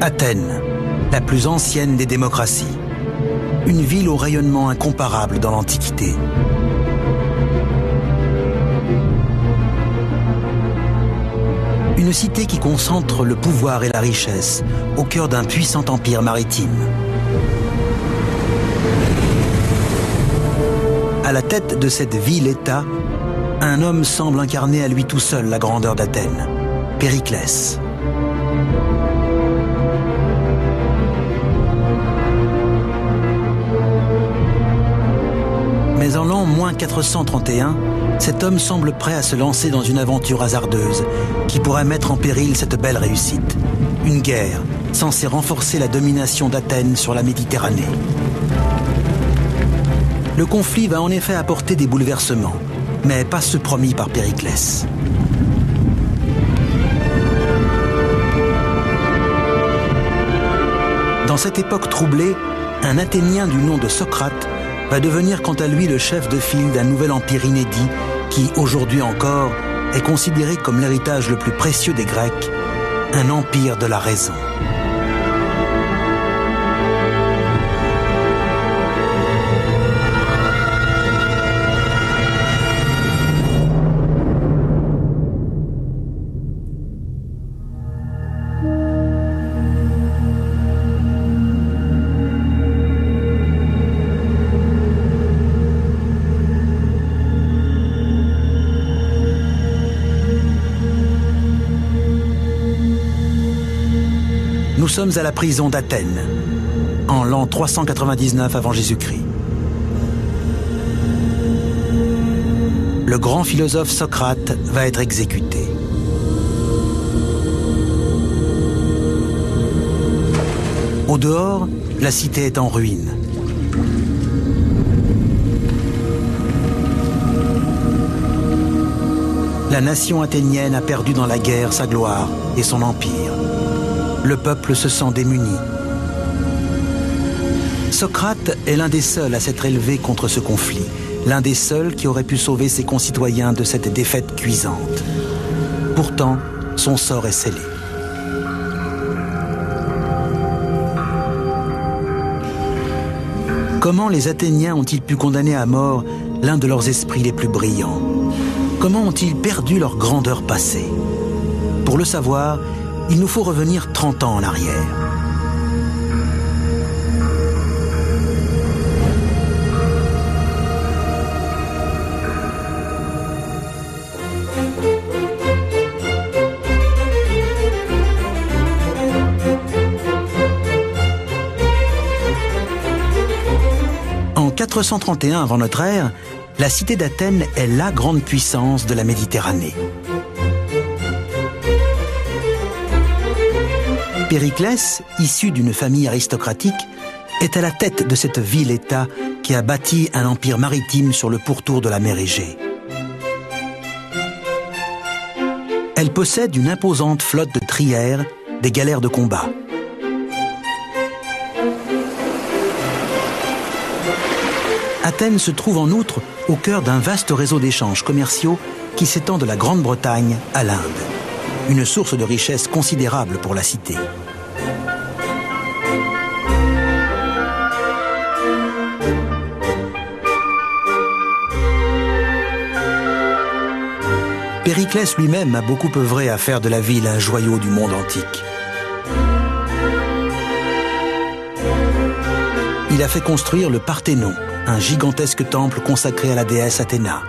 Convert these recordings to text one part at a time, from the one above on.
Athènes, la plus ancienne des démocraties. Une ville au rayonnement incomparable dans l'Antiquité. Une cité qui concentre le pouvoir et la richesse au cœur d'un puissant empire maritime. À la tête de cette ville-État, un homme semble incarner à lui tout seul la grandeur d'Athènes, Périclès. Mais en l'an -431, cet homme semble prêt à se lancer dans une aventure hasardeuse qui pourrait mettre en péril cette belle réussite. Une guerre censée renforcer la domination d'Athènes sur la Méditerranée. Le conflit va en effet apporter des bouleversements, mais pas ceux promis par Périclès. Dans cette époque troublée, un Athénien du nom de Socrate va devenir quant à lui le chef de file d'un nouvel empire inédit qui, aujourd'hui encore, est considéré comme l'héritage le plus précieux des Grecs, un empire de la raison. Nous sommes à la prison d'Athènes, en l'an 399 avant Jésus-Christ. Le grand philosophe Socrate va être exécuté. Au dehors, la cité est en ruine. La nation athénienne a perdu dans la guerre sa gloire et son empire. Le peuple se sent démuni. Socrate est l'un des seuls à s'être élevé contre ce conflit, l'un des seuls qui aurait pu sauver ses concitoyens de cette défaite cuisante. Pourtant, son sort est scellé. Comment les Athéniens ont-ils pu condamner à mort l'un de leurs esprits les plus brillants? Comment ont-ils perdu leur grandeur passée? Pour le savoir, il nous faut revenir 30 ans en arrière. En 431 avant notre ère, la cité d'Athènes est la grande puissance de la Méditerranée. Périclès, issu d'une famille aristocratique, est à la tête de cette ville-État qui a bâti un empire maritime sur le pourtour de la mer Égée. Elle possède une imposante flotte de trières, des galères de combat. Athènes se trouve en outre au cœur d'un vaste réseau d'échanges commerciaux qui s'étend de la Grande-Bretagne à l'Inde. Une source de richesse considérable pour la cité. Périclès lui-même a beaucoup œuvré à faire de la ville un joyau du monde antique. Il a fait construire le Parthénon, un gigantesque temple consacré à la déesse Athéna.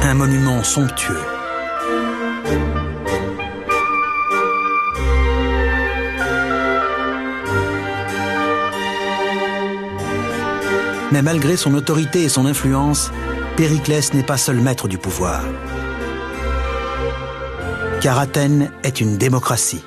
Un monument somptueux. Mais malgré son autorité et son influence, Périclès n'est pas seul maître du pouvoir. Car Athènes est une démocratie.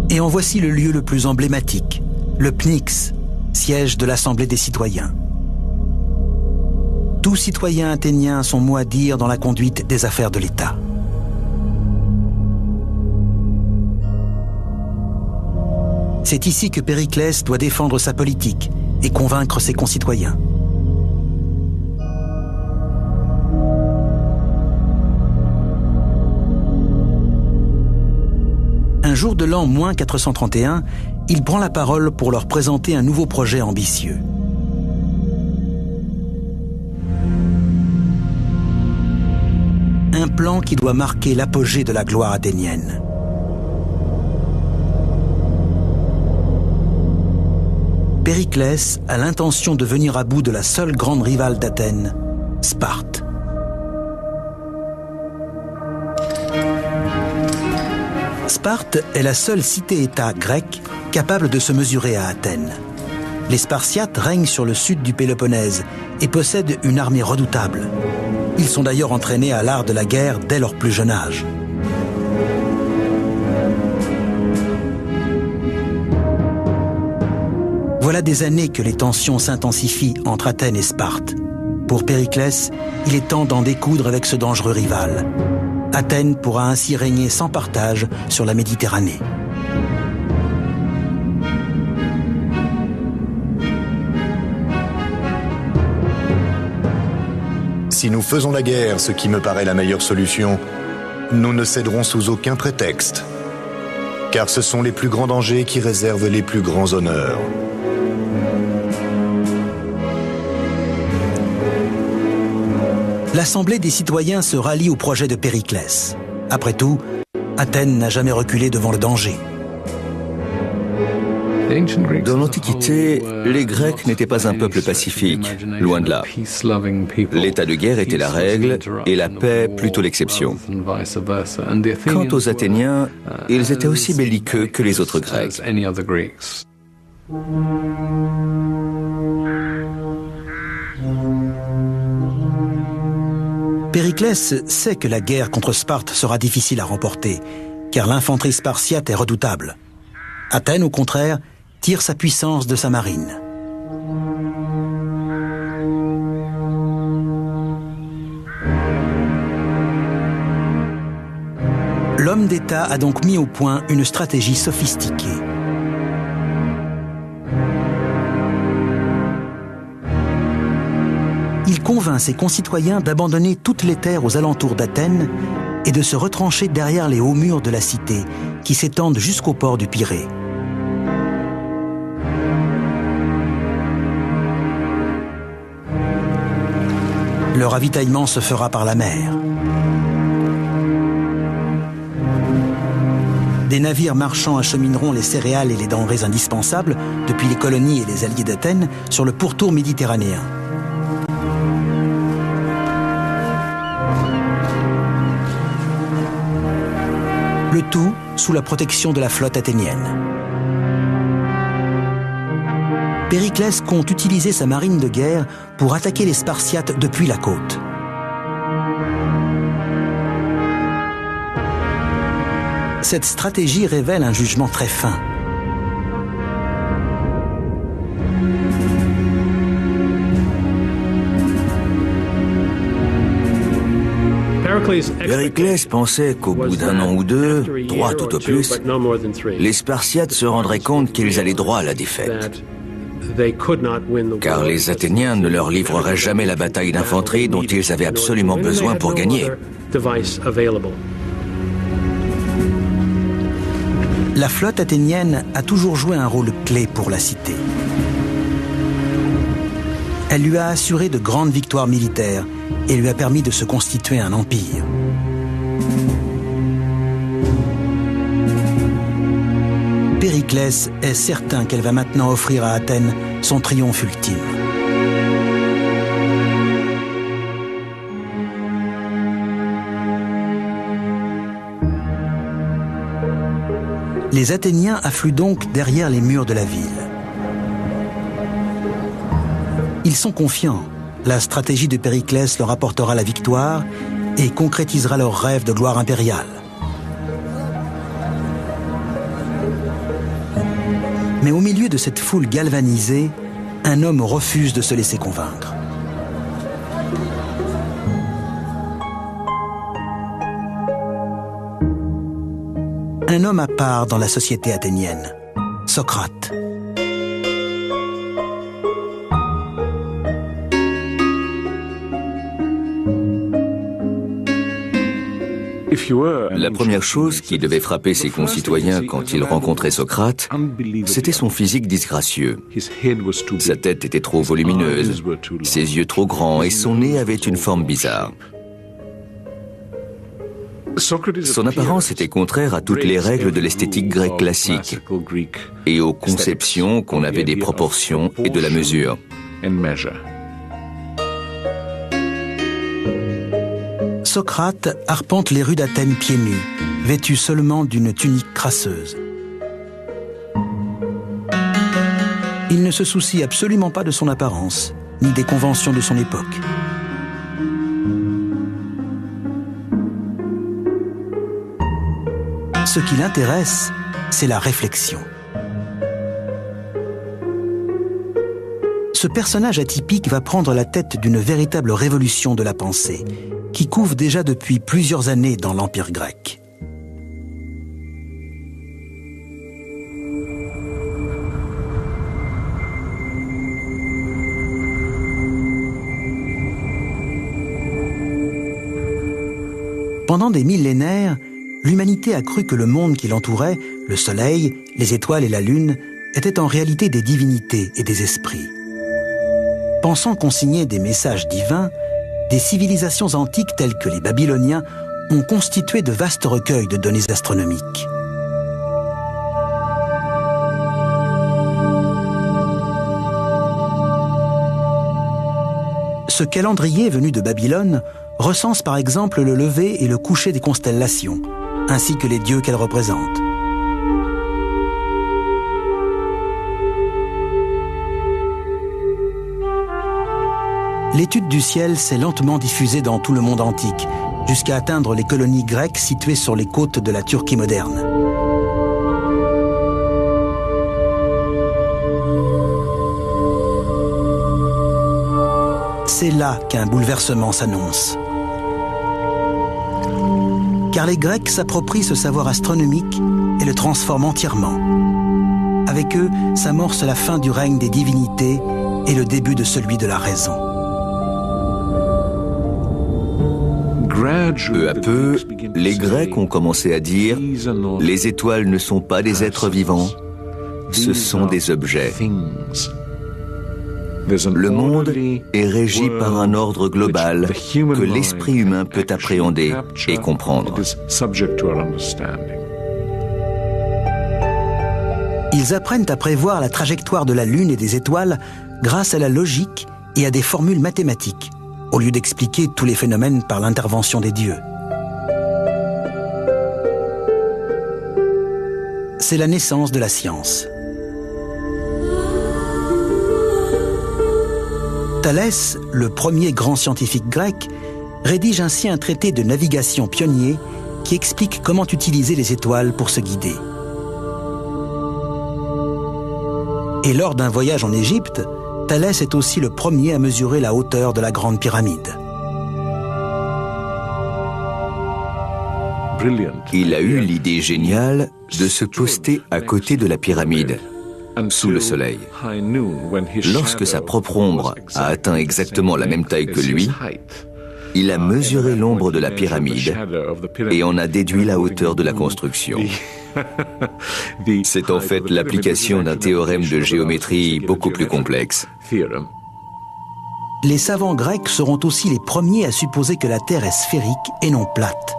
Et en voici le lieu le plus emblématique, le Pnyx, siège de l'Assemblée des citoyens. Tout citoyen athénien a son mot à dire dans la conduite des affaires de l'État. C'est ici que Périclès doit défendre sa politique et convaincre ses concitoyens. jour de l'an -431, il prend la parole pour leur présenter un nouveau projet ambitieux. Un plan qui doit marquer l'apogée de la gloire athénienne. Périclès a l'intention de venir à bout de la seule grande rivale d'Athènes, Sparte. Sparte est la seule cité-État grecque capable de se mesurer à Athènes. Les Spartiates règnent sur le sud du Péloponnèse et possèdent une armée redoutable. Ils sont d'ailleurs entraînés à l'art de la guerre dès leur plus jeune âge. Voilà des années que les tensions s'intensifient entre Athènes et Sparte. Pour Périclès, il est temps d'en découdre avec ce dangereux rival. Athènes pourra ainsi régner sans partage sur la Méditerranée. Si nous faisons la guerre, ce qui me paraît la meilleure solution, nous ne céderons sous aucun prétexte, car ce sont les plus grands dangers qui réservent les plus grands honneurs. L'Assemblée des citoyens se rallie au projet de Périclès. Après tout, Athènes n'a jamais reculé devant le danger. Dans l'Antiquité, les Grecs n'étaient pas un peuple pacifique, loin de là. L'état de guerre était la règle et la paix plutôt l'exception. Quant aux Athéniens, ils étaient aussi belliqueux que les autres Grecs. Périclès sait que la guerre contre Sparte sera difficile à remporter, car l'infanterie spartiate est redoutable. Athènes, au contraire, tire sa puissance de sa marine. L'homme d'État a donc mis au point une stratégie sophistiquée. Il convainc ses concitoyens d'abandonner toutes les terres aux alentours d'Athènes et de se retrancher derrière les hauts murs de la cité, qui s'étendent jusqu'au port du Pirée. Le ravitaillement se fera par la mer. Des navires marchands achemineront les céréales et les denrées indispensables depuis les colonies et les alliés d'Athènes sur le pourtour méditerranéen. Le tout sous la protection de la flotte athénienne. Périclès compte utiliser sa marine de guerre pour attaquer les Spartiates depuis la côte. Cette stratégie révèle un jugement très fin. Périclès pensait qu'au bout d'un an ou deux, 3 tout au plus, les Spartiates se rendraient compte qu'ils allaient droit à la défaite. Car les Athéniens ne leur livreraient jamais la bataille d'infanterie dont ils avaient absolument besoin pour gagner. La flotte athénienne a toujours joué un rôle clé pour la cité. Elle lui a assuré de grandes victoires militaires et lui a permis de se constituer un empire. Périclès est certain qu'elle va maintenant offrir à Athènes son triomphe ultime. Les Athéniens affluent donc derrière les murs de la ville. Ils sont confiants. La stratégie de Périclès leur apportera la victoire et concrétisera leur rêve de gloire impériale. Mais au milieu de cette foule galvanisée, un homme refuse de se laisser convaincre. Un homme à part dans la société athénienne, Socrate. La première chose qui devait frapper ses concitoyens quand ils rencontraient Socrate, c'était son physique disgracieux. Sa tête était trop volumineuse, ses yeux trop grands et son nez avait une forme bizarre. Son apparence était contraire à toutes les règles de l'esthétique grecque classique et aux conceptions qu'on avait des proportions et de la mesure. Socrate arpente les rues d'Athènes pieds nus, vêtu seulement d'une tunique crasseuse. Il ne se soucie absolument pas de son apparence, ni des conventions de son époque. Ce qui l'intéresse, c'est la réflexion. Ce personnage atypique va prendre la tête d'une véritable révolution de la pensée, qui couve déjà depuis plusieurs années dans l'Empire grec. Pendant des millénaires, l'humanité a cru que le monde qui l'entourait, le soleil, les étoiles et la lune, étaient en réalité des divinités et des esprits. Pensant consigner des messages divins, des civilisations antiques telles que les Babyloniens ont constitué de vastes recueils de données astronomiques. Ce calendrier venu de Babylone recense par exemple le lever et le coucher des constellations, ainsi que les dieux qu'elles représentent. L'étude du ciel s'est lentement diffusée dans tout le monde antique, jusqu'à atteindre les colonies grecques situées sur les côtes de la Turquie moderne. C'est là qu'un bouleversement s'annonce. Car les Grecs s'approprient ce savoir astronomique et le transforment entièrement. Avec eux s'amorce la fin du règne des divinités et le début de celui de la raison. Peu à peu, les Grecs ont commencé à dire « Les étoiles ne sont pas des êtres vivants, ce sont des objets. Le monde est régi par un ordre global que l'esprit humain peut appréhender et comprendre. » Ils apprennent à prévoir la trajectoire de la Lune et des étoiles grâce à la logique et à des formules mathématiques, au lieu d'expliquer tous les phénomènes par l'intervention des dieux. C'est la naissance de la science. Thalès, le premier grand scientifique grec, rédige ainsi un traité de navigation pionnier qui explique comment utiliser les étoiles pour se guider. Et lors d'un voyage en Égypte, Thalès est aussi le premier à mesurer la hauteur de la Grande Pyramide. Il a eu l'idée géniale de se poster à côté de la pyramide, sous le soleil. Lorsque sa propre ombre a atteint exactement la même taille que lui, il a mesuré l'ombre de la pyramide et en a déduit la hauteur de la construction. C'est en fait l'application d'un théorème de géométrie beaucoup plus complexe. Les savants grecs seront aussi les premiers à supposer que la Terre est sphérique et non plate,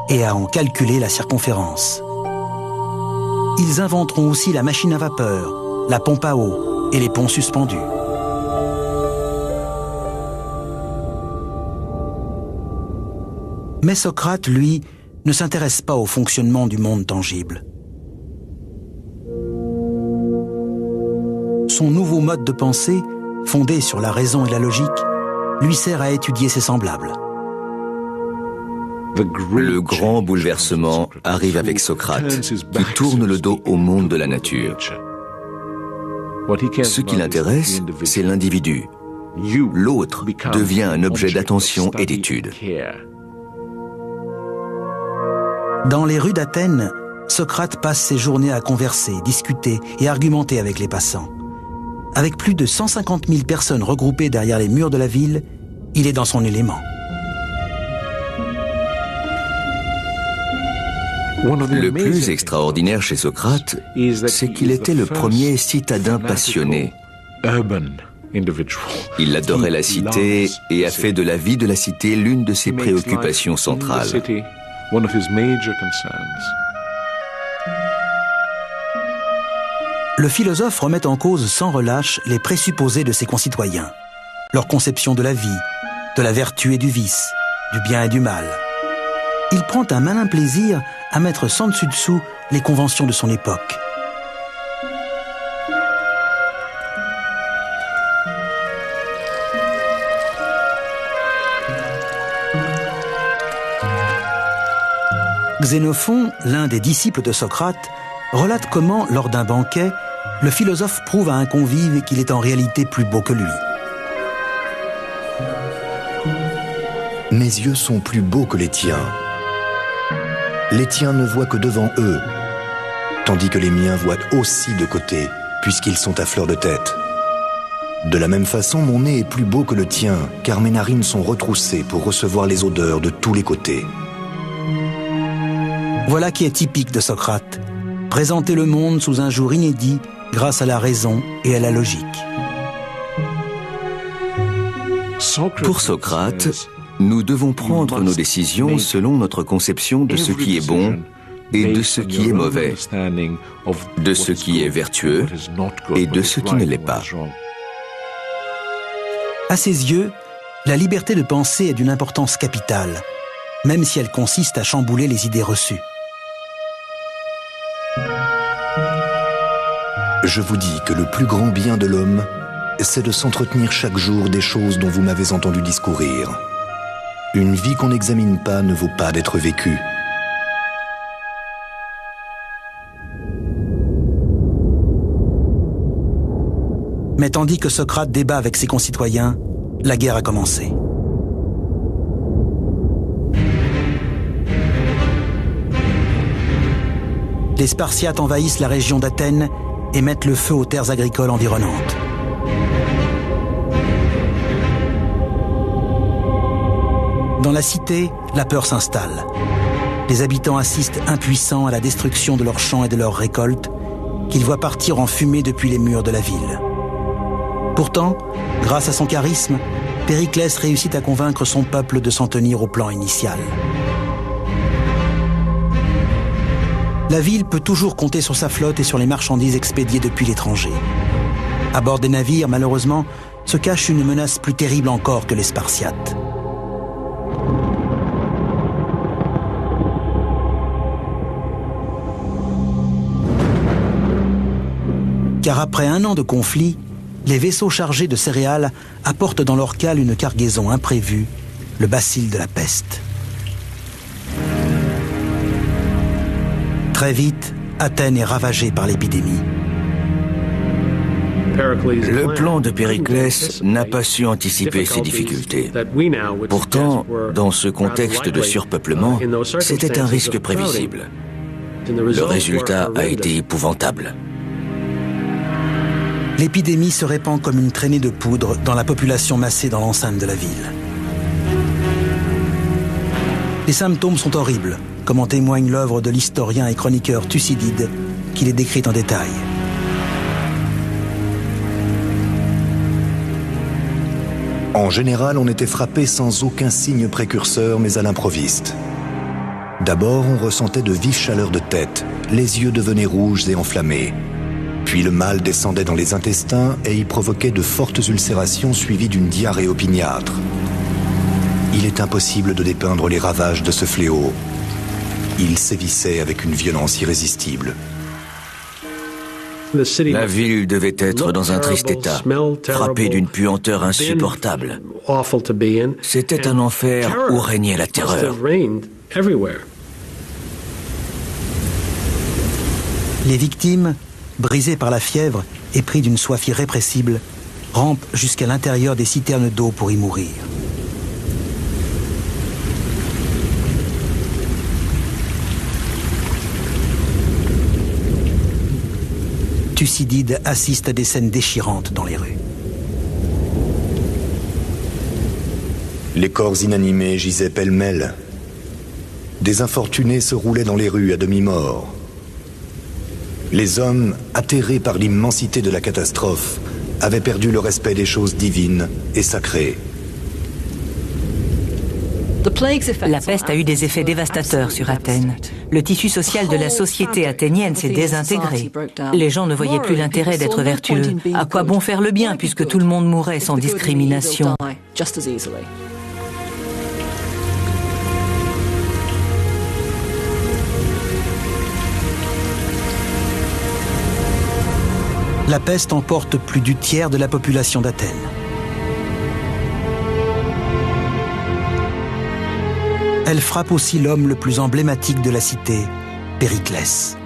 et à en calculer la circonférence. Ils inventeront aussi la machine à vapeur, la pompe à eau et les ponts suspendus. Mais Socrate, lui, ne s'intéresse pas au fonctionnement du monde tangible. Son nouveau mode de pensée, fondé sur la raison et la logique, lui sert à étudier ses semblables. Le grand bouleversement arrive avec Socrate, qui tourne le dos au monde de la nature. Ce qui l'intéresse, c'est l'individu. L'autre devient un objet d'attention et d'étude. Dans les rues d'Athènes, Socrate passe ses journées à converser, discuter et argumenter avec les passants. Avec plus de 150 000 personnes regroupées derrière les murs de la ville, il est dans son élément. Le plus extraordinaire chez Socrate, c'est qu'il était le premier citadin passionné. Il adorait la cité et a fait de la vie de la cité l'une de ses préoccupations centrales. Le philosophe remet en cause sans relâche les présupposés de ses concitoyens, leur conception de la vie, de la vertu et du vice, du bien et du mal. Il prend un malin plaisir à mettre sans dessus dessous les conventions de son époque. Xénophon, l'un des disciples de Socrate, relate comment, lors d'un banquet, le philosophe prouve à un convive qu'il est en réalité plus beau que lui. Mes yeux sont plus beaux que les tiens. Les tiens ne voient que devant eux, tandis que les miens voient aussi de côté, puisqu'ils sont à fleur de tête. De la même façon, mon nez est plus beau que le tien, car mes narines sont retroussées pour recevoir les odeurs de tous les côtés. Voilà qui est typique de Socrate, présenter le monde sous un jour inédit grâce à la raison et à la logique. Pour Socrate, nous devons prendre nos décisions selon notre conception de ce qui est bon et de ce qui est mauvais, de ce qui est vertueux et de ce qui ne l'est pas. À ses yeux, la liberté de penser est d'une importance capitale, même si elle consiste à chambouler les idées reçues. Je vous dis que le plus grand bien de l'homme, c'est de s'entretenir chaque jour des choses dont vous m'avez entendu discourir. Une vie qu'on n'examine pas ne vaut pas d'être vécue. Mais tandis que Socrate débat avec ses concitoyens, la guerre a commencé. Les Spartiates envahissent la région d'Athènes et mettent le feu aux terres agricoles environnantes. Dans la cité, la peur s'installe. Les habitants assistent impuissants à la destruction de leurs champs et de leurs récoltes, qu'ils voient partir en fumée depuis les murs de la ville. Pourtant, grâce à son charisme, Périclès réussit à convaincre son peuple de s'en tenir au plan initial. La ville peut toujours compter sur sa flotte et sur les marchandises expédiées depuis l'étranger. À bord des navires, malheureusement, se cache une menace plus terrible encore que les Spartiates. Car après un an de conflit, les vaisseaux chargés de céréales apportent dans leur cale une cargaison imprévue, le bacille de la peste. Très vite, Athènes est ravagée par l'épidémie. Le plan de Périclès n'a pas su anticiper ces difficultés. Pourtant, dans ce contexte de surpeuplement, c'était un risque prévisible. Le résultat a été épouvantable. L'épidémie se répand comme une traînée de poudre dans la population massée dans l'enceinte de la ville. Les symptômes sont horribles, comme en témoigne l'œuvre de l'historien et chroniqueur Thucydide, qui les décrit en détail. En général, on était frappé sans aucun signe précurseur, mais à l'improviste. D'abord, on ressentait de vives chaleurs de tête, les yeux devenaient rouges et enflammés. Puis le mal descendait dans les intestins et y provoquait de fortes ulcérations suivies d'une diarrhée opiniâtre. Il est impossible de dépeindre les ravages de ce fléau. Il sévissait avec une violence irrésistible. La ville devait être dans un triste état, frappée d'une puanteur insupportable. C'était un enfer où régnait la terreur. Les victimes, brisées par la fièvre et pris d'une soif irrépressible, rampent jusqu'à l'intérieur des citernes d'eau pour y mourir. Thucydide assiste à des scènes déchirantes dans les rues. Les corps inanimés gisaient pêle-mêle. Des infortunés se roulaient dans les rues à demi-mort. Les hommes, atterrés par l'immensité de la catastrophe, avaient perdu le respect des choses divines et sacrées. La peste a eu des effets dévastateurs sur Athènes. Le tissu social de la société athénienne s'est désintégré. Les gens ne voyaient plus l'intérêt d'être vertueux. À quoi bon faire le bien puisque tout le monde mourait sans discrimination? La peste emporte plus du tiers de la population d'Athènes. Elle frappe aussi l'homme le plus emblématique de la cité, Périclès.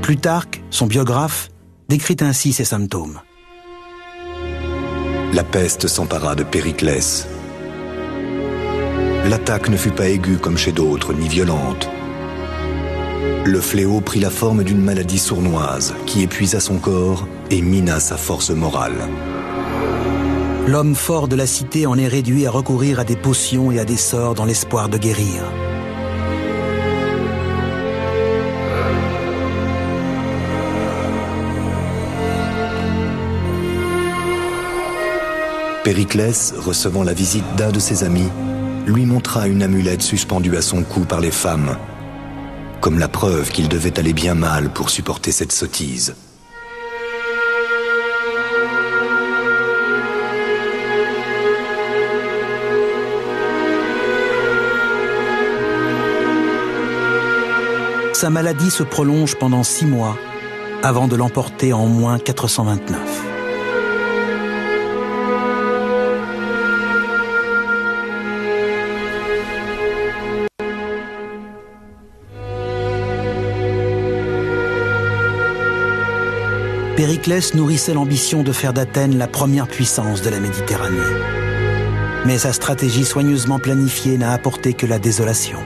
Plutarque, son biographe, décrit ainsi ses symptômes. La peste s'empara de Périclès. L'attaque ne fut pas aiguë comme chez d'autres, ni violente. Le fléau prit la forme d'une maladie sournoise qui épuisa son corps et mina sa force morale. L'homme fort de la cité en est réduit à recourir à des potions et à des sorts dans l'espoir de guérir. Périclès, recevant la visite d'un de ses amis, lui montra une amulette suspendue à son cou par les femmes, comme la preuve qu'il devait aller bien mal pour supporter cette sottise. Sa maladie se prolonge pendant 6 mois, avant de l'emporter en moins 429. Périclès nourrissait l'ambition de faire d'Athènes la première puissance de la Méditerranée. Mais sa stratégie soigneusement planifiée n'a apporté que la désolation.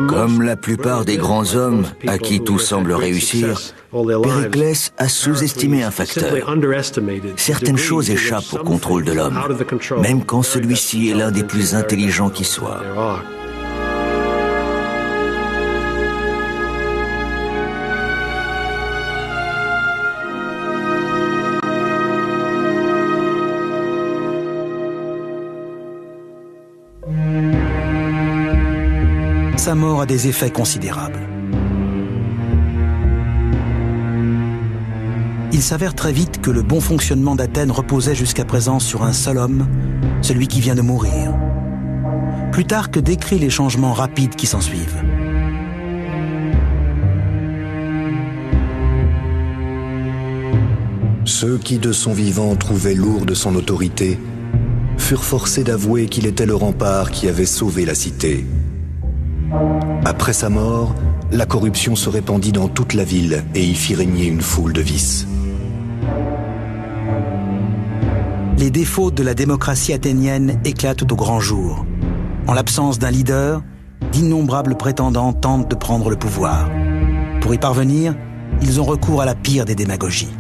Comme la plupart des grands hommes à qui tout semble réussir, Périclès a sous-estimé un facteur. Certaines choses échappent au contrôle de l'homme, même quand celui-ci est l'un des plus intelligents qui soit. Sa mort a des effets considérables. Il s'avère très vite que le bon fonctionnement d'Athènes reposait jusqu'à présent sur un seul homme, celui qui vient de mourir. Plutarque décrit les changements rapides qui s'ensuivent. Ceux qui, de son vivant, trouvaient lourde son autorité, furent forcés d'avouer qu'il était le rempart qui avait sauvé la cité. Après sa mort, la corruption se répandit dans toute la ville et y fit régner une foule de vices. Les défauts de la démocratie athénienne éclatent au grand jour. En l'absence d'un leader, d'innombrables prétendants tentent de prendre le pouvoir. Pour y parvenir, ils ont recours à la pire des démagogies.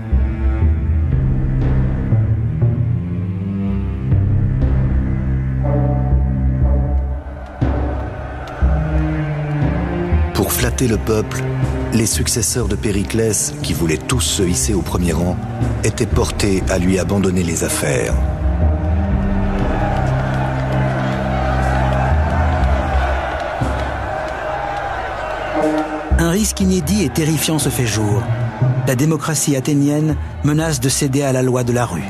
Pour flatter le peuple, les successeurs de Périclès, qui voulaient tous se hisser au premier rang, étaient portés à lui abandonner les affaires. Un risque inédit et terrifiant se fait jour. La démocratie athénienne menace de céder à la loi de la rue.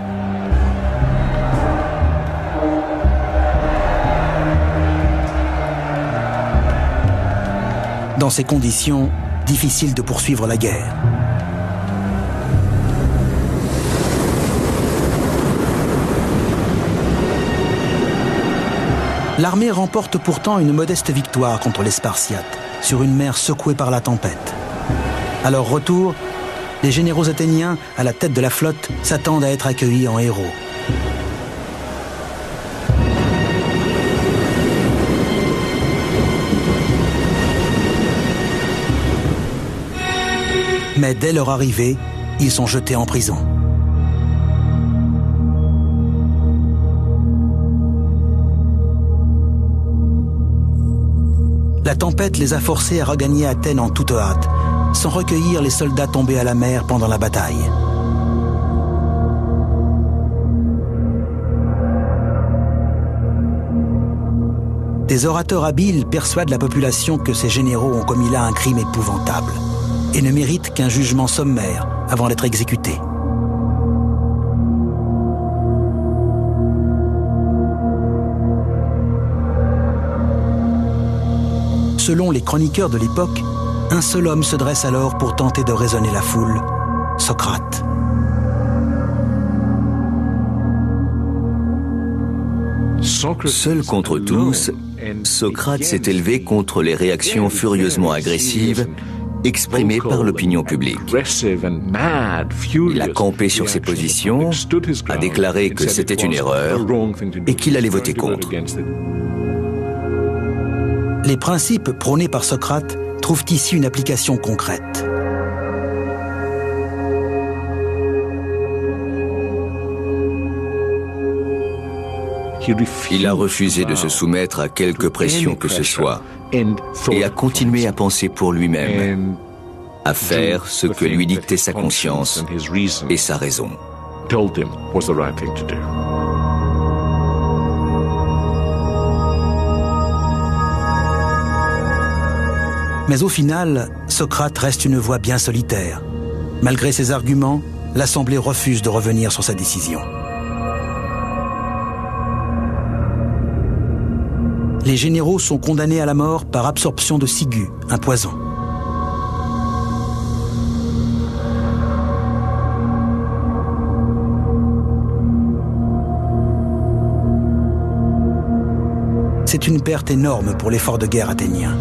Dans ces conditions, difficile de poursuivre la guerre. L'armée remporte pourtant une modeste victoire contre les Spartiates, sur une mer secouée par la tempête. À leur retour, les généraux athéniens, à la tête de la flotte, s'attendent à être accueillis en héros. Mais dès leur arrivée, ils sont jetés en prison. La tempête les a forcés à regagner Athènes en toute hâte, sans recueillir les soldats tombés à la mer pendant la bataille. Des orateurs habiles persuadent la population que ces généraux ont commis là un crime épouvantable et ne méritent qu'un jugement sommaire avant d'être exécutés. Selon les chroniqueurs de l'époque, un seul homme se dresse alors pour tenter de raisonner la foule, Socrate. Seul contre tous, Socrate s'est élevé contre les réactions furieusement agressives exprimées par l'opinion publique. Il a campé sur ses positions, a déclaré que c'était une erreur et qu'il allait voter contre. Les principes prônés par Socrate trouvent ici une application concrète. Il a refusé de se soumettre à quelque pression que ce soit et a continué à penser pour lui-même, à faire ce que lui dictait sa conscience et sa raison. Mais au final, Socrate reste une voix bien solitaire. Malgré ses arguments, l'Assemblée refuse de revenir sur sa décision. Les généraux sont condamnés à la mort par absorption de ciguë, un poison. C'est une perte énorme pour l'effort de guerre athénien.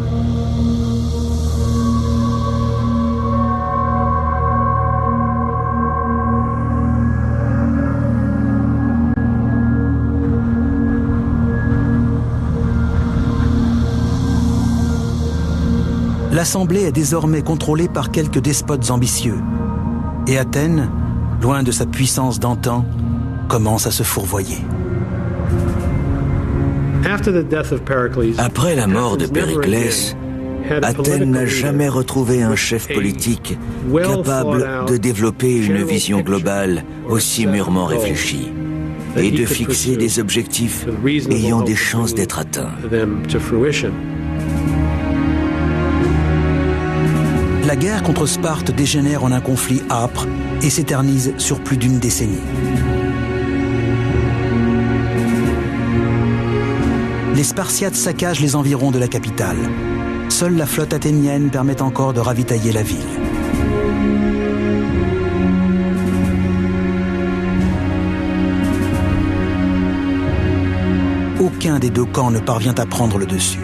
L'Assemblée est désormais contrôlée par quelques despotes ambitieux. Et Athènes, loin de sa puissance d'antan, commence à se fourvoyer. Après la mort de Périclès, Athènes n'a jamais retrouvé un chef politique capable de développer une vision globale aussi mûrement réfléchie et de fixer des objectifs ayant des chances d'être atteints. La guerre contre Sparte dégénère en un conflit âpre et s'éternise sur plus d'une décennie. Les Spartiates saccagent les environs de la capitale. Seule la flotte athénienne permet encore de ravitailler la ville. Aucun des deux camps ne parvient à prendre le dessus.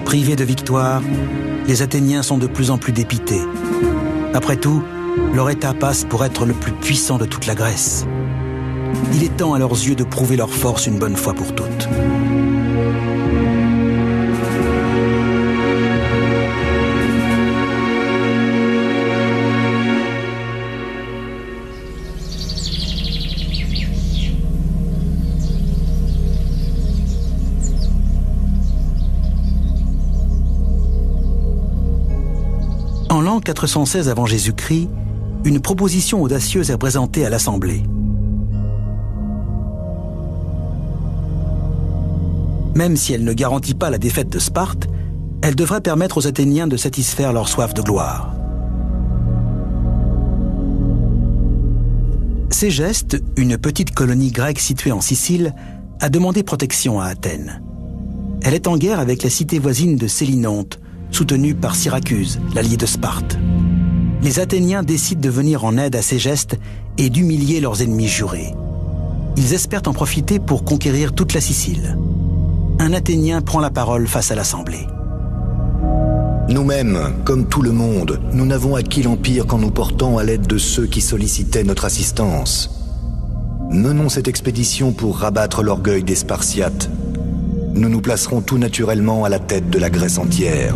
Privés de victoire, les Athéniens sont de plus en plus dépités. Après tout, leur État passe pour être le plus puissant de toute la Grèce. Il est temps à leurs yeux de prouver leur force une bonne fois pour toutes. En l'an 416 avant Jésus-Christ, une proposition audacieuse est présentée à l'Assemblée. Même si elle ne garantit pas la défaite de Sparte, elle devrait permettre aux Athéniens de satisfaire leur soif de gloire. Ségeste, une petite colonie grecque située en Sicile, a demandé protection à Athènes. Elle est en guerre avec la cité voisine de Sélinonte, soutenue par Syracuse, l'allié de Sparte. Les Athéniens décident de venir en aide à Ségeste et d'humilier leurs ennemis jurés. Ils espèrent en profiter pour conquérir toute la Sicile. Un Athénien prend la parole face à l'Assemblée. Nous-mêmes, comme tout le monde, nous n'avons acquis l'Empire qu'en nous portant à l'aide de ceux qui sollicitaient notre assistance. Menons cette expédition pour rabattre l'orgueil des Spartiates. nous nous placerons tout naturellement à la tête de la Grèce entière.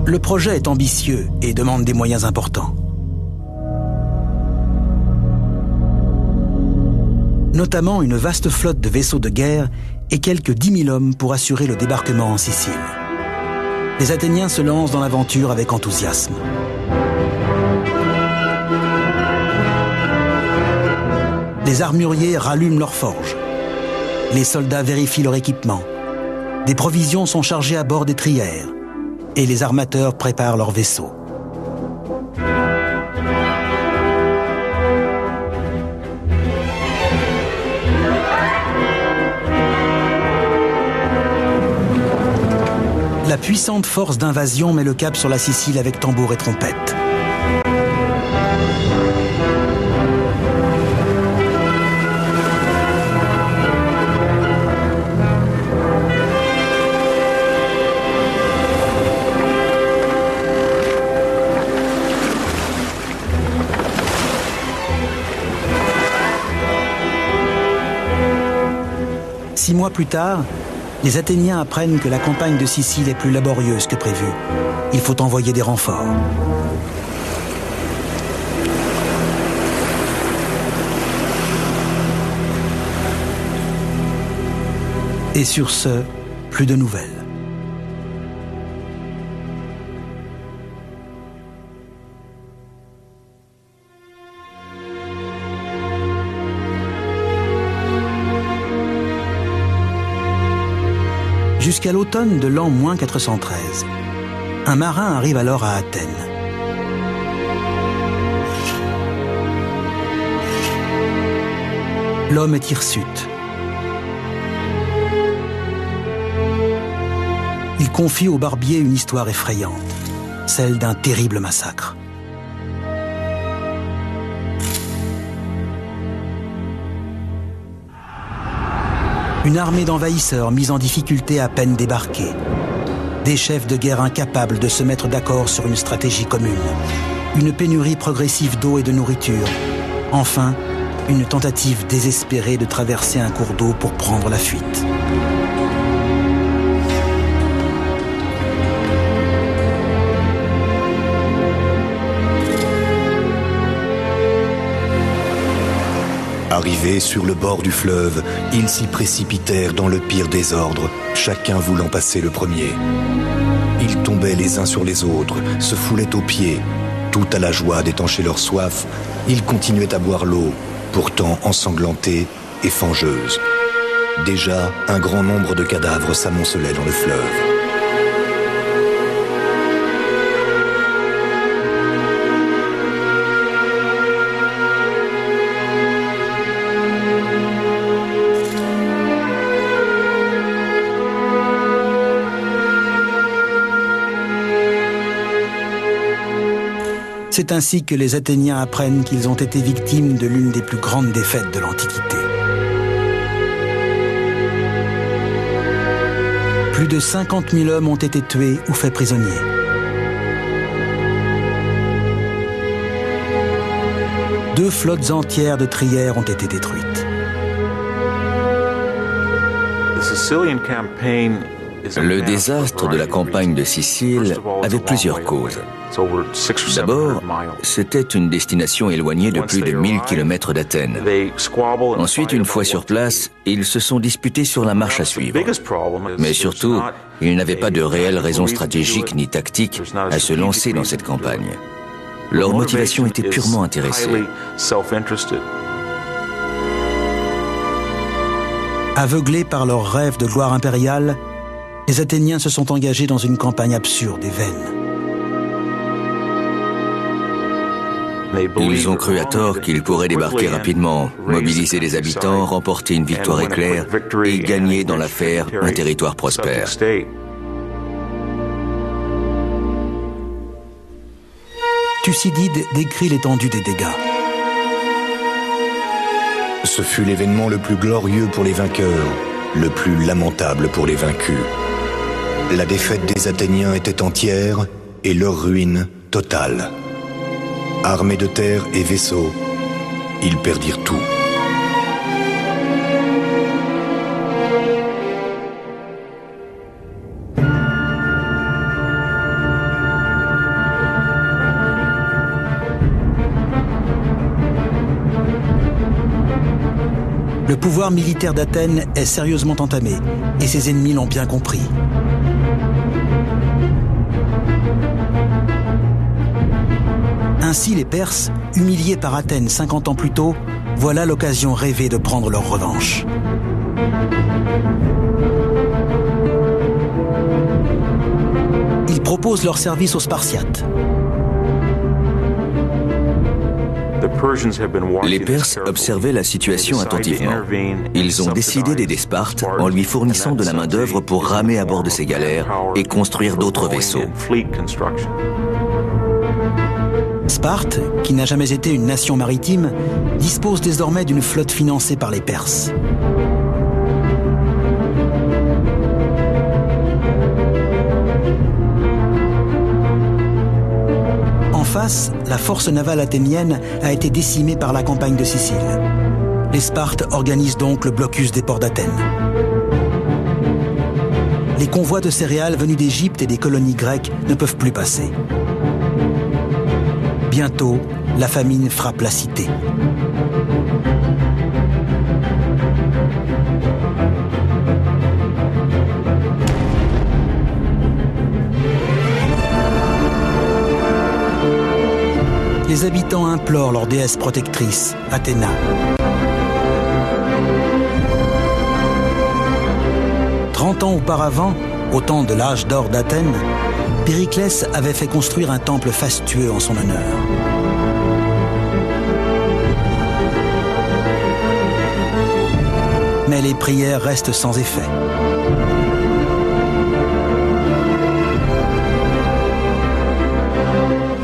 Le projet est ambitieux et demande des moyens importants. Notamment une vaste flotte de vaisseaux de guerre et quelques 10 000 hommes pour assurer le débarquement en Sicile. Les Athéniens se lancent dans l'aventure avec enthousiasme. Les armuriers rallument leurs forges. Les soldats vérifient leur équipement. Des provisions sont chargées à bord des trières. Et les armateurs préparent leurs vaisseaux. La puissante force d'invasion met le cap sur la Sicile avec tambour et trompette. Six mois plus tard, les Athéniens apprennent que la campagne de Sicile est plus laborieuse que prévu. Il faut envoyer des renforts. Et sur ce, plus de nouvelles. Jusqu'à l'automne de l'an -413. Un marin arrive alors à Athènes. L'homme est hirsute. Il confie au barbier une histoire effrayante, celle d'un terrible massacre. Une armée d'envahisseurs mise en difficulté à peine débarquée. Des chefs de guerre incapables de se mettre d'accord sur une stratégie commune. Une pénurie progressive d'eau et de nourriture. Enfin, une tentative désespérée de traverser un cours d'eau pour prendre la fuite. Arrivés sur le bord du fleuve, ils s'y précipitèrent dans le pire désordre, chacun voulant passer le premier. Ils tombaient les uns sur les autres, se foulaient aux pieds. Tout à la joie d'étancher leur soif, ils continuaient à boire l'eau, pourtant ensanglantée et fangeuse. Déjà, un grand nombre de cadavres s'amoncelaient dans le fleuve. C'est ainsi que les Athéniens apprennent qu'ils ont été victimes de l'une des plus grandes défaites de l'Antiquité. Plus de 50 000 hommes ont été tués ou faits prisonniers. Deux flottes entières de trières ont été détruites. Le désastre de la campagne de Sicile avait plusieurs causes. D'abord, c'était une destination éloignée de plus de 1000 km d'Athènes. Ensuite, une fois sur place, ils se sont disputés sur la marche à suivre. Mais surtout, ils n'avaient pas de réelle raison stratégique ni tactique à se lancer dans cette campagne. Leur motivation était purement intéressée. Aveuglés par leur rêve de gloire impériale, les Athéniens se sont engagés dans une campagne absurde et vaine. Ils ont cru à tort qu'ils pourraient débarquer rapidement, mobiliser les habitants, remporter une victoire éclair et gagner dans l'affaire un territoire prospère. Thucydide décrit l'étendue des dégâts. Ce fut l'événement le plus glorieux pour les vainqueurs, le plus lamentable pour les vaincus. La défaite des Athéniens était entière et leur ruine totale. Armés de terre et vaisseaux, ils perdirent tout. pouvoir militaire d'Athènes est sérieusement entamé, et ses ennemis l'ont bien compris. Ainsi, les Perses, humiliés par Athènes 50 ans plus tôt, voilà l'occasion rêvée de prendre leur revanche. Ils proposent leur service aux Spartiates. Les Perses observaient la situation attentivement. Ils ont décidé d'aider Sparte en lui fournissant de la main-d'œuvre pour ramer à bord de ses galères et construire d'autres vaisseaux. Sparte, qui n'a jamais été une nation maritime, dispose désormais d'une flotte financée par les Perses. En face, la force navale athénienne a été décimée par la campagne de Sicile. Les Spartes organisent donc le blocus des ports d'Athènes. Les convois de céréales venus d'Égypte et des colonies grecques ne peuvent plus passer. Bientôt, la famine frappe la cité. Les habitants implorent leur déesse protectrice, Athéna. « 30 ans auparavant, au temps de l'âge d'or d'Athènes, Périclès avait fait construire un temple fastueux en son honneur. Mais les prières restent sans effet.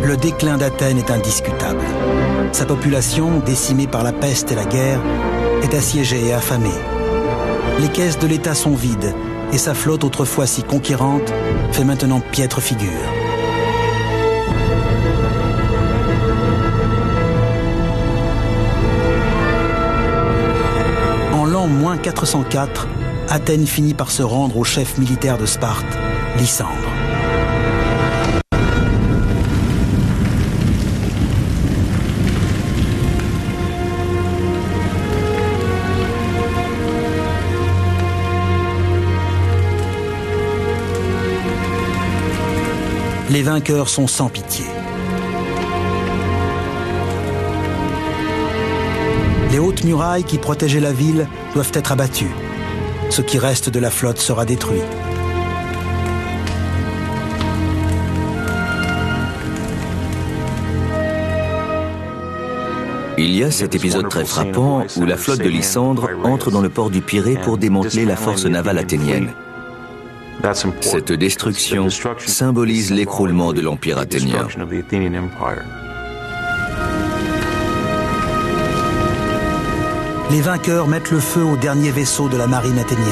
Le déclin d'Athènes est indiscutable. Sa population, décimée par la peste et la guerre, est assiégée et affamée. Les caisses de l'État sont vides et sa flotte, autrefois si conquérante, fait maintenant piètre figure. En l'an -404, Athènes finit par se rendre au chef militaire de Sparte, Lysandre. Les vainqueurs sont sans pitié. Les hautes murailles qui protégeaient la ville doivent être abattues. Ce qui reste de la flotte sera détruit. Il y a cet épisode très frappant où la flotte de Lysandre entre dans le port du Pirée pour démanteler la force navale athénienne. Cette destruction symbolise l'écroulement de l'Empire athénien. Les vainqueurs mettent le feu aux derniers vaisseaux de la marine athénienne.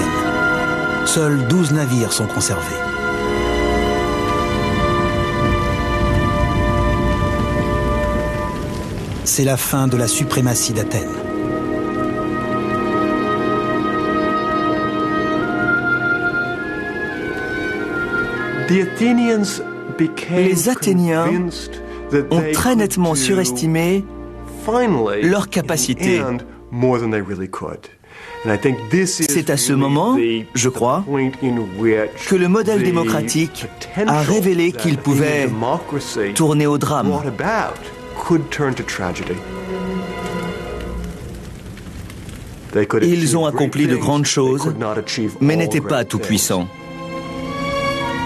Seuls 12 navires sont conservés. C'est la fin de la suprématie d'Athènes. Les Athéniens ont très nettement surestimé leur capacité. C'est à ce moment, je crois, que le modèle démocratique a révélé qu'il pouvait tourner au drame. Ils ont accompli de grandes choses, mais n'étaient pas tout-puissants.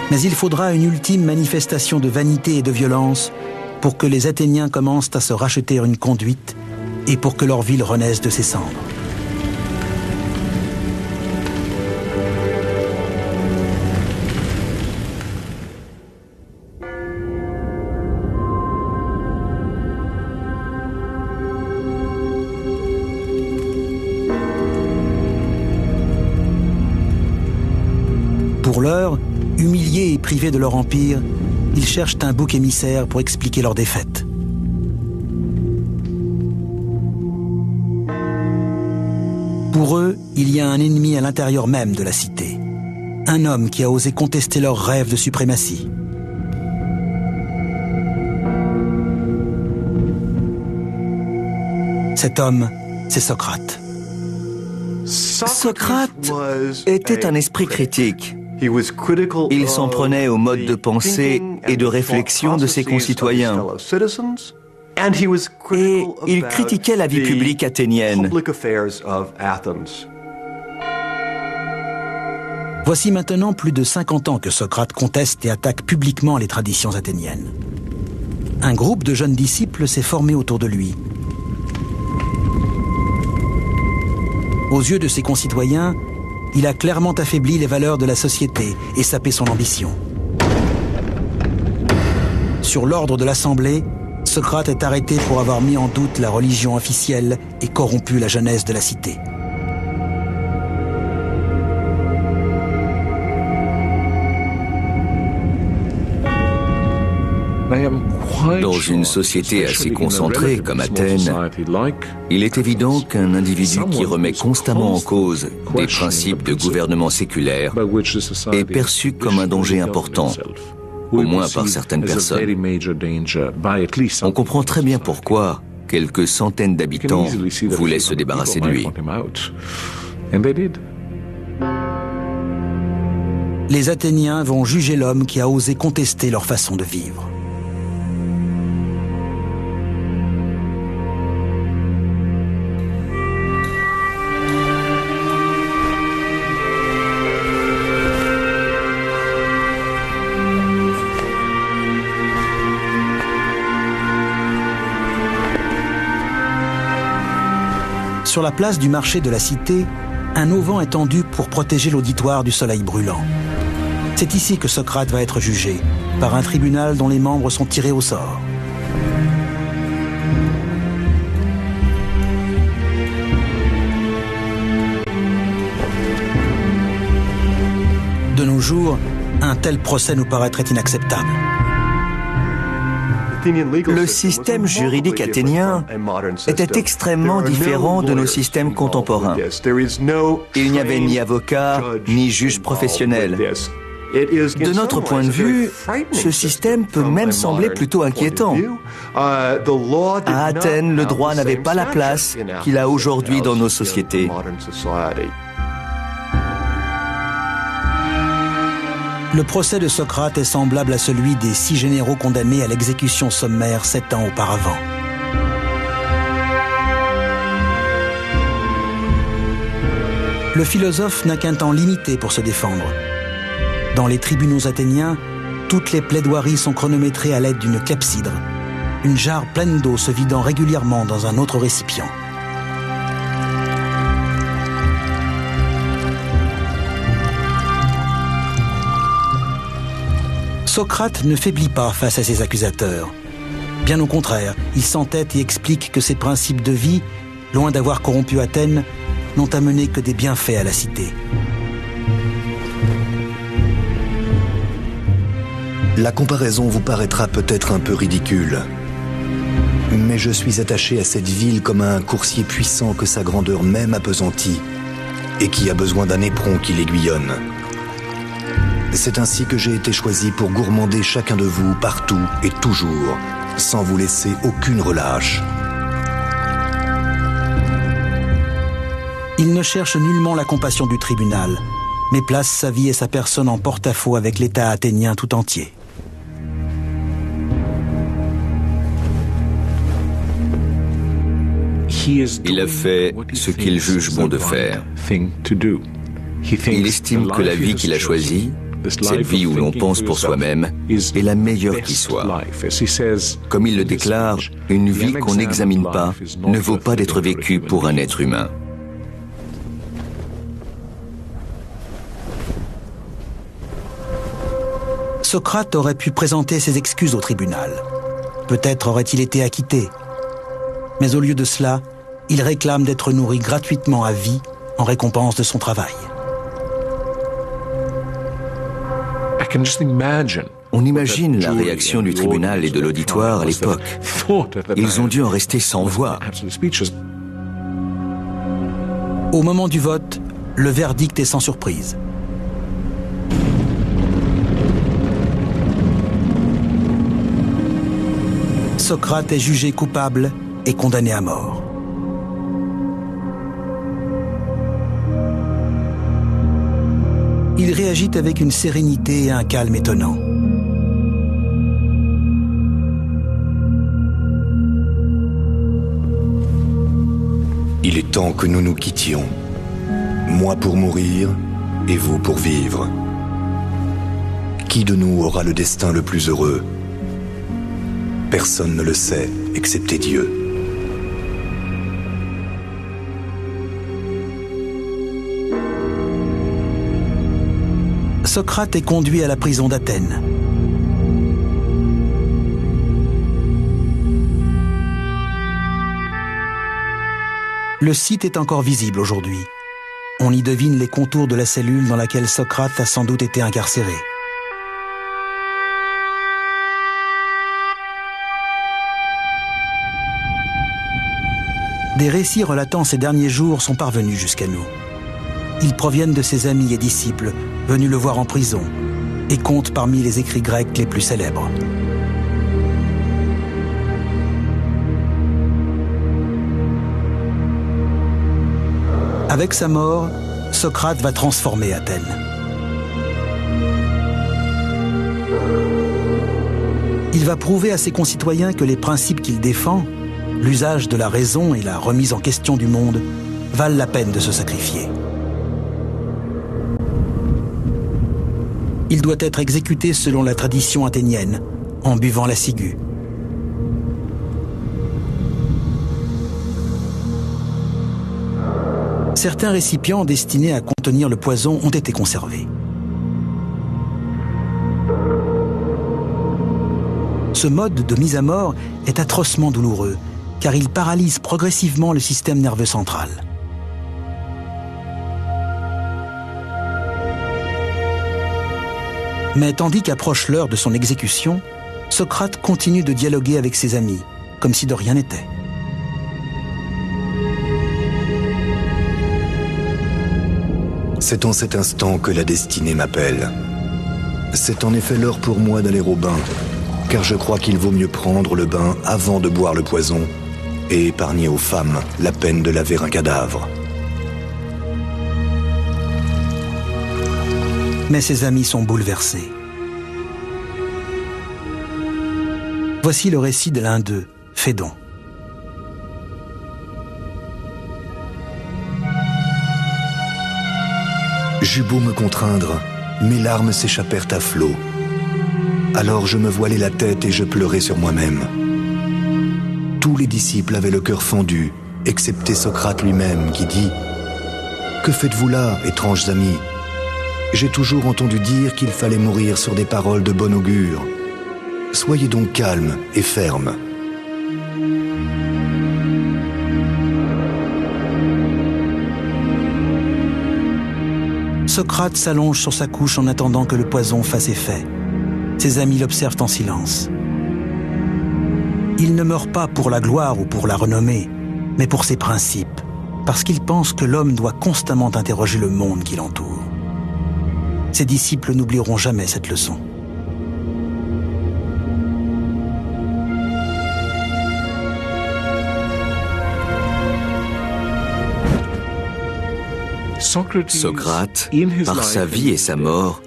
Mais il faudra une ultime manifestation de vanité et de violence pour que les Athéniens commencent à se racheter une conduite et pour que leur ville renaisse de ses cendres. Pour l'heure, humiliés et privés de leur empire, ils cherchent un bouc émissaire pour expliquer leur défaite. Pour eux, il y a un ennemi à l'intérieur même de la cité. Un homme qui a osé contester leur rêve de suprématie. Cet homme, c'est Socrate. Socrate était un esprit critique. Il s'en prenait au mode de pensée et de réflexion de ses concitoyens. Et il critiquait la vie publique athénienne. Voici maintenant plus de 50 ans que Socrate conteste et attaque publiquement les traditions athéniennes. Un groupe de jeunes disciples s'est formé autour de lui. Aux yeux de ses concitoyens, il a clairement affaibli les valeurs de la société et sapé son ambition. Sur l'ordre de l'Assemblée, Socrate est arrêté pour avoir mis en doute la religion officielle et corrompu la jeunesse de la cité. Dans une société assez concentrée comme Athènes, il est évident qu'un individu qui remet constamment en cause des principes de gouvernement séculaire est perçu comme un danger important, au moins par certaines personnes. On comprend très bien pourquoi quelques centaines d'habitants voulaient se débarrasser de lui. Les Athéniens vont juger l'homme qui a osé contester leur façon de vivre. Sur la place du marché de la cité, un auvent est tendu pour protéger l'auditoire du soleil brûlant. C'est ici que Socrate va être jugé, par un tribunal dont les membres sont tirés au sort. De nos jours, un tel procès nous paraîtrait inacceptable. Le système juridique athénien était extrêmement différent de nos systèmes contemporains. Il n'y avait ni avocat, ni juge professionnel. De notre point de vue, ce système peut même sembler plutôt inquiétant. À Athènes, le droit n'avait pas la place qu'il a aujourd'hui dans nos sociétés. Le procès de Socrate est semblable à celui des 6 généraux condamnés à l'exécution sommaire 7 ans auparavant. Le philosophe n'a qu'un temps limité pour se défendre. Dans les tribunaux athéniens, toutes les plaidoiries sont chronométrées à l'aide d'une clepsydre, une jarre pleine d'eau se vidant régulièrement dans un autre récipient. Socrate ne faiblit pas face à ses accusateurs. Bien au contraire, il s'entête et explique que ses principes de vie, loin d'avoir corrompu Athènes, n'ont amené que des bienfaits à la cité. La comparaison vous paraîtra peut-être un peu ridicule. Mais je suis attaché à cette ville comme à un coursier puissant que sa grandeur même appesantit et qui a besoin d'un éperon qui l'aiguillonne. C'est ainsi que j'ai été choisi pour gourmander chacun de vous partout et toujours, sans vous laisser aucune relâche. Il ne cherche nullement la compassion du tribunal, mais place sa vie et sa personne en porte-à-faux avec l'État athénien tout entier. Il a fait ce qu'il juge bon de faire. Il estime que la vie qu'il a choisie, cette vie où l'on pense pour soi-même, est la meilleure qui soit. Comme il le déclare, une vie qu'on n'examine pas ne vaut pas d'être vécue pour un être humain. Socrate aurait pu présenter ses excuses au tribunal. Peut-être aurait-il été acquitté. Mais au lieu de cela, il réclame d'être nourri gratuitement à vie en récompense de son travail. On imagine la réaction du tribunal et de l'auditoire à l'époque. Ils ont dû en rester sans voix. Au moment du vote, le verdict est sans surprise. Socrate est jugé coupable et condamné à mort. il réagit avec une sérénité et un calme étonnant. Il est temps que nous nous quittions. Moi pour mourir et vous pour vivre. Qui de nous aura le destin le plus heureux? Personne ne le sait, excepté Dieu. Socrate est conduit à la prison d'Athènes. Le site est encore visible aujourd'hui. On y devine les contours de la cellule dans laquelle Socrate a sans doute été incarcéré. Des récits relatant ces derniers jours sont parvenus jusqu'à nous. Ils proviennent de ses amis et disciples venus le voir en prison et comptent parmi les écrits grecs les plus célèbres. Avec sa mort, Socrate va transformer Athènes. Il va prouver à ses concitoyens que les principes qu'il défend, l'usage de la raison et la remise en question du monde, valent la peine de se sacrifier. Il doit être exécuté selon la tradition athénienne, en buvant la ciguë. Certains récipients destinés à contenir le poison ont été conservés. Ce mode de mise à mort est atrocement douloureux, car il paralyse progressivement le système nerveux central. Mais tandis qu'approche l'heure de son exécution, Socrate continue de dialoguer avec ses amis, comme si de rien n'était. C'est en cet instant que la destinée m'appelle. C'est en effet l'heure pour moi d'aller au bain, car je crois qu'il vaut mieux prendre le bain avant de boire le poison et épargner aux femmes la peine de laver un cadavre. Mais ses amis sont bouleversés. Voici le récit de l'un d'eux, Phédon. J'eus beau me contraindre, mes larmes s'échappèrent à flots. Alors je me voilai la tête et je pleurai sur moi-même. Tous les disciples avaient le cœur fendu, excepté Socrate lui-même qui dit « Que faites-vous là, étranges amis ? J'ai toujours entendu dire qu'il fallait mourir sur des paroles de bon augure. Soyez donc calmes et fermes. » Socrate s'allonge sur sa couche en attendant que le poison fasse effet. Ses amis l'observent en silence. Il ne meurt pas pour la gloire ou pour la renommée, mais pour ses principes, parce qu'il pense que l'homme doit constamment interroger le monde qui l'entoure. Ses disciples n'oublieront jamais cette leçon. Socrate, par sa vie et sa mort,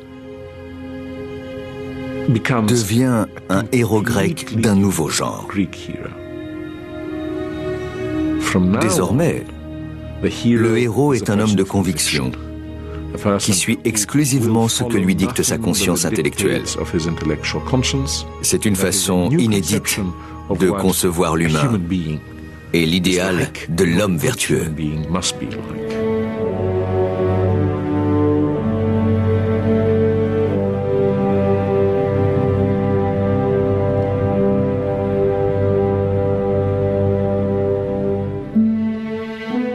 devient un héros grec d'un nouveau genre. Désormais, le héros est un homme de conviction qui suit exclusivement ce que lui dicte sa conscience intellectuelle. C'est une façon inédite de concevoir l'humain et l'idéal de l'homme vertueux.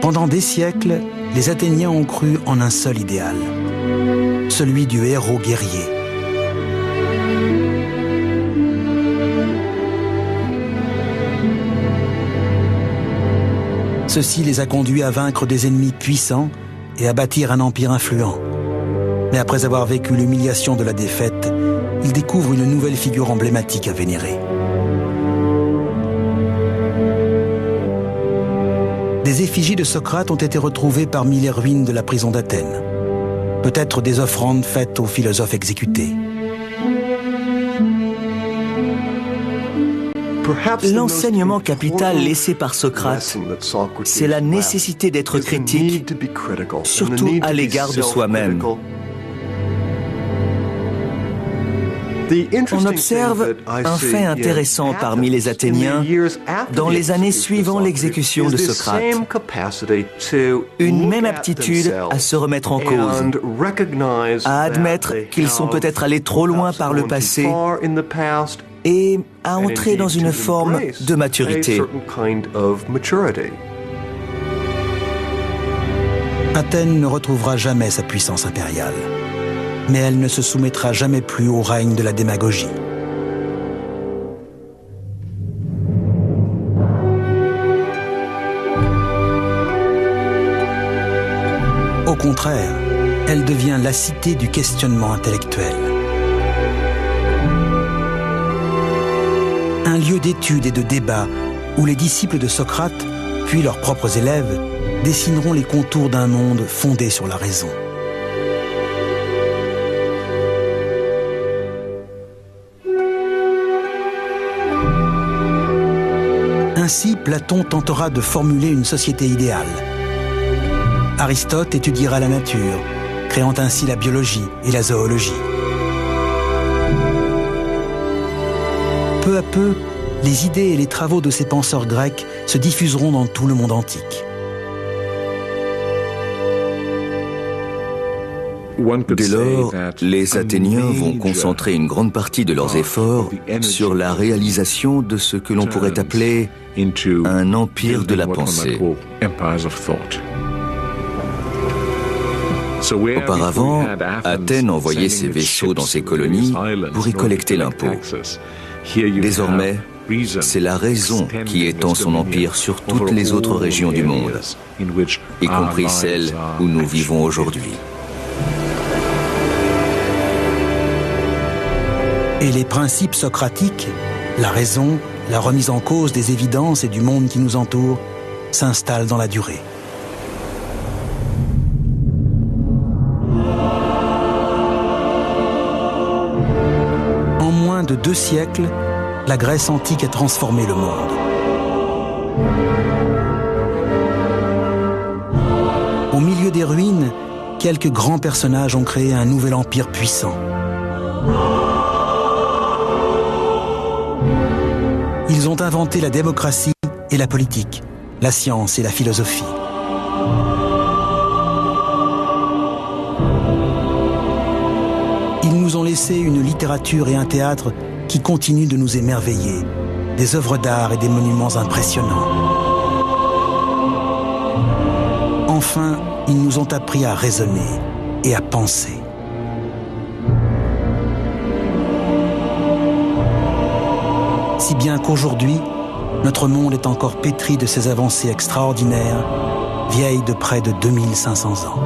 Pendant des siècles, les Athéniens ont cru en un seul idéal, celui du héros guerrier. Ceci les a conduits à vaincre des ennemis puissants et à bâtir un empire influent. Mais après avoir vécu l'humiliation de la défaite, ils découvrent une nouvelle figure emblématique à vénérer. Des effigies de Socrate ont été retrouvées parmi les ruines de la prison d'Athènes. peut-être des offrandes faites aux philosophes exécutés. L'enseignement capital laissé par Socrate, c'est la nécessité d'être critique, surtout à l'égard de soi-même. On observe un fait intéressant parmi les Athéniens dans les années suivant l'exécution de Socrate. Une même aptitude à se remettre en cause, à admettre qu'ils sont peut-être allés trop loin par le passé et à entrer dans une forme de maturité. Athènes ne retrouvera jamais sa puissance impériale, mais elle ne se soumettra jamais plus au règne de la démagogie. Au contraire, elle devient la cité du questionnement intellectuel. Un lieu d'étude et de débat où les disciples de Socrate, puis leurs propres élèves, dessineront les contours d'un monde fondé sur la raison. Ainsi, Platon tentera de formuler une société idéale. Aristote étudiera la nature, créant ainsi la biologie et la zoologie. Peu à peu, les idées et les travaux de ces penseurs grecs se diffuseront dans tout le monde antique. Dès lors, les Athéniens vont concentrer une grande partie de leurs efforts sur la réalisation de ce que l'on pourrait appeler un empire de la pensée. Auparavant, Athènes envoyait ses vaisseaux dans ses colonies pour y collecter l'impôt. Désormais, c'est la raison qui étend son empire sur toutes les autres régions du monde, y compris celles où nous vivons aujourd'hui. Et les principes socratiques, la raison, la remise en cause des évidences et du monde qui nous entoure, s'installent dans la durée. En moins de 2 siècles, la Grèce antique a transformé le monde. Au milieu des ruines, quelques grands personnages ont créé un nouvel empire puissant. Ils ont inventé la démocratie et la politique, la science et la philosophie. Ils nous ont laissé une littérature et un théâtre qui continuent de nous émerveiller, des œuvres d'art et des monuments impressionnants. Enfin, ils nous ont appris à raisonner et à penser. Si bien qu'aujourd'hui, notre monde est encore pétri de ces avancées extraordinaires, vieilles de près de 2500 ans.